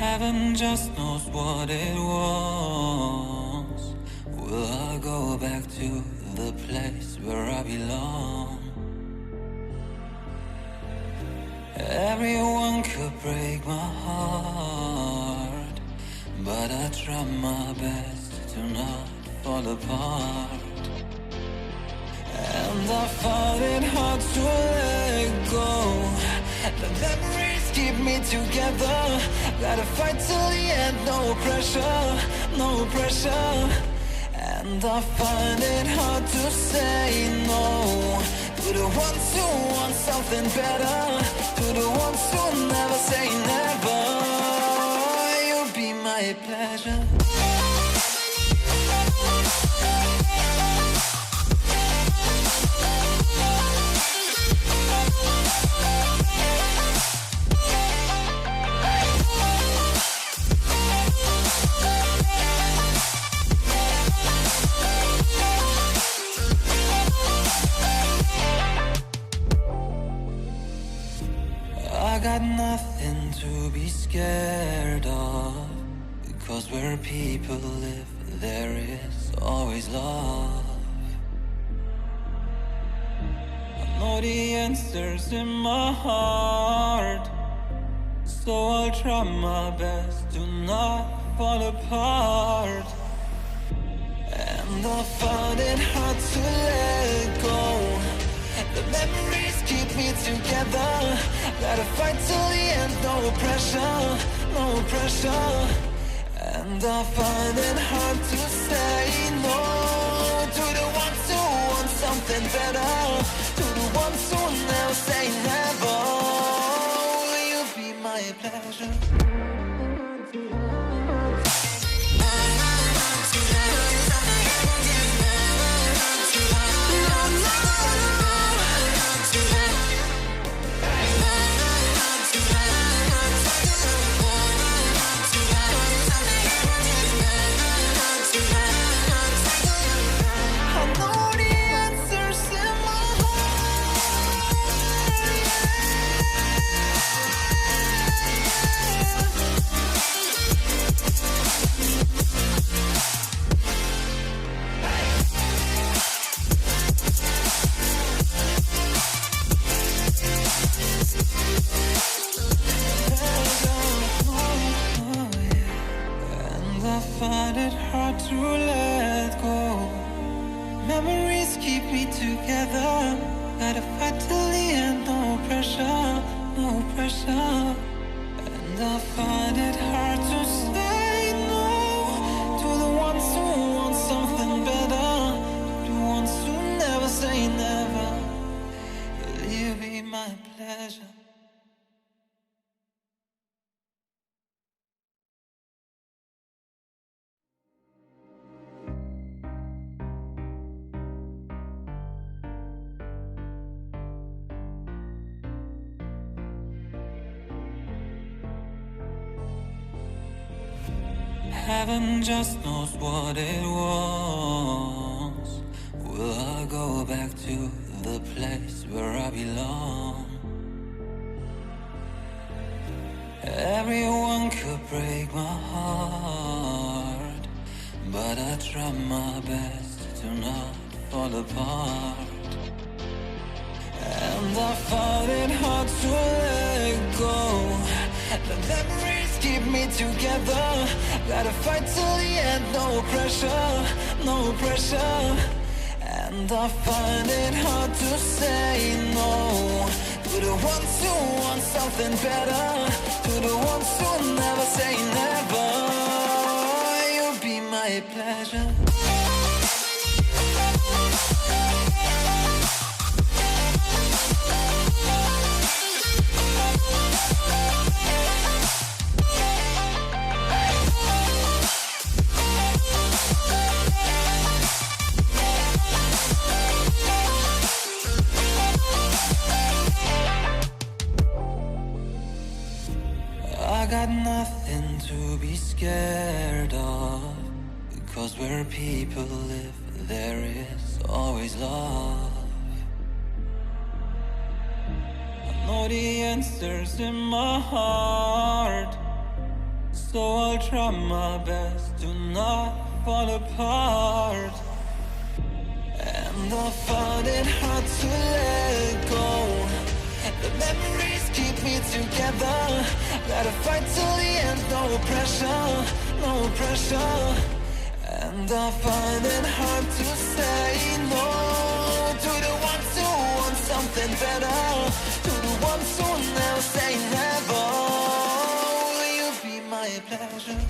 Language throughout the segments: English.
Heaven just knows what it wants. Will I go back to the place where I belong? Everyone could break my heart, but I try my best to not fall apart. And I find it hard to let go. The memories keep me together. Gotta fight till the end, no pressure, no pressure. And I find it hard to say no to the ones who want something better, to the ones who never say never. You'll be my pleasure. I got nothing to be scared of, because where people live, there is always love. I know the answers in my heart, so I'll try my best to not fall apart. And I find it hard to let go. The memories keep me together. Gotta fight till the end, no pressure, no pressure. And I find it hard to say no to the ones who want something better, to the ones who never say never. Will you be my pleasure? Find it hard to let go. Memories keep me together. Gotta fight till the end, no pressure, no pressure. And I find it hard to say no to the ones who want something better, to the ones who never say never. Will you be my pleasure? Heaven just knows what it wants. Will I go back to the place where I belong? Everyone could break my heart, but I try my best to not fall apart. And I find it hard to let go. The memories keep me together. Gotta fight till the end, no pressure, no pressure. And I find it hard to say no to the ones who want something better, to the ones who never say never. You'll be my pleasure. I got nothing to be scared of, because where people live, there is always love. I know the answers in my heart, So I'll try my best to not fall apart. And I find it hard to let go. The memories keep me together. Gotta fight till the end, no pressure, no pressure. And I find it hard to say no to the ones who want something better, to the ones who never say never. Will you be my pleasure?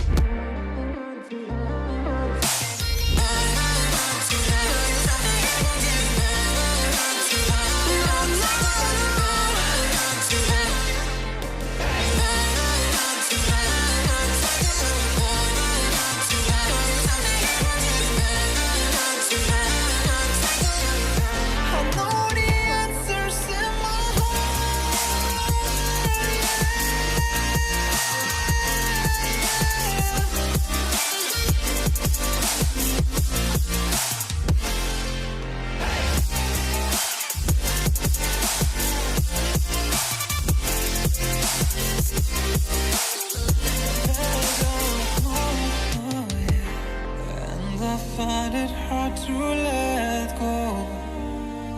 To let go.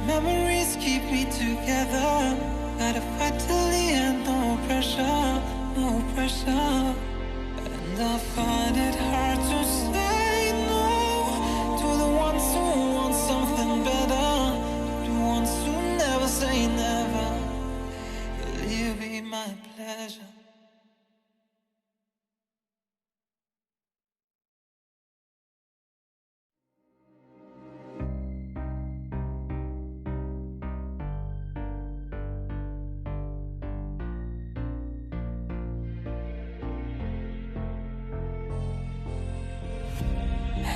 Memories keep me together. Gotta fight till the end, no pressure, no pressure. And I find it hard to say no to the ones who want something better, to the ones who never say never. Will you be my pleasure?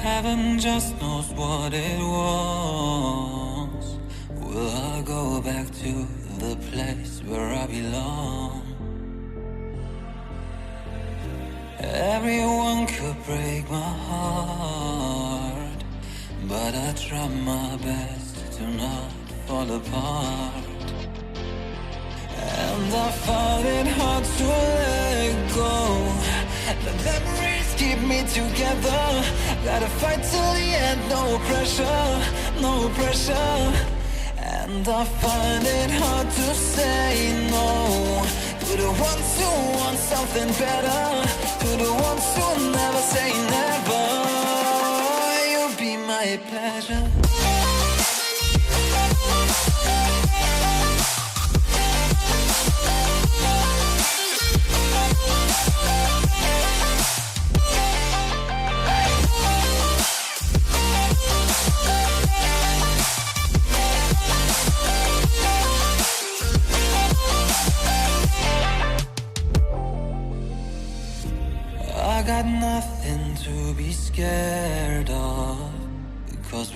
Heaven just knows what it wants. Will I go back to the place where I belong? Everyone could break my heart, but I try my best to not fall apart. And I find it hard to let go. The memories keep me together. Gotta fight till the end, no pressure, no pressure. And I find it hard to say no to the ones who want something better, to the ones who never say never. You'll be my pleasure. I got nothing to be scared of, because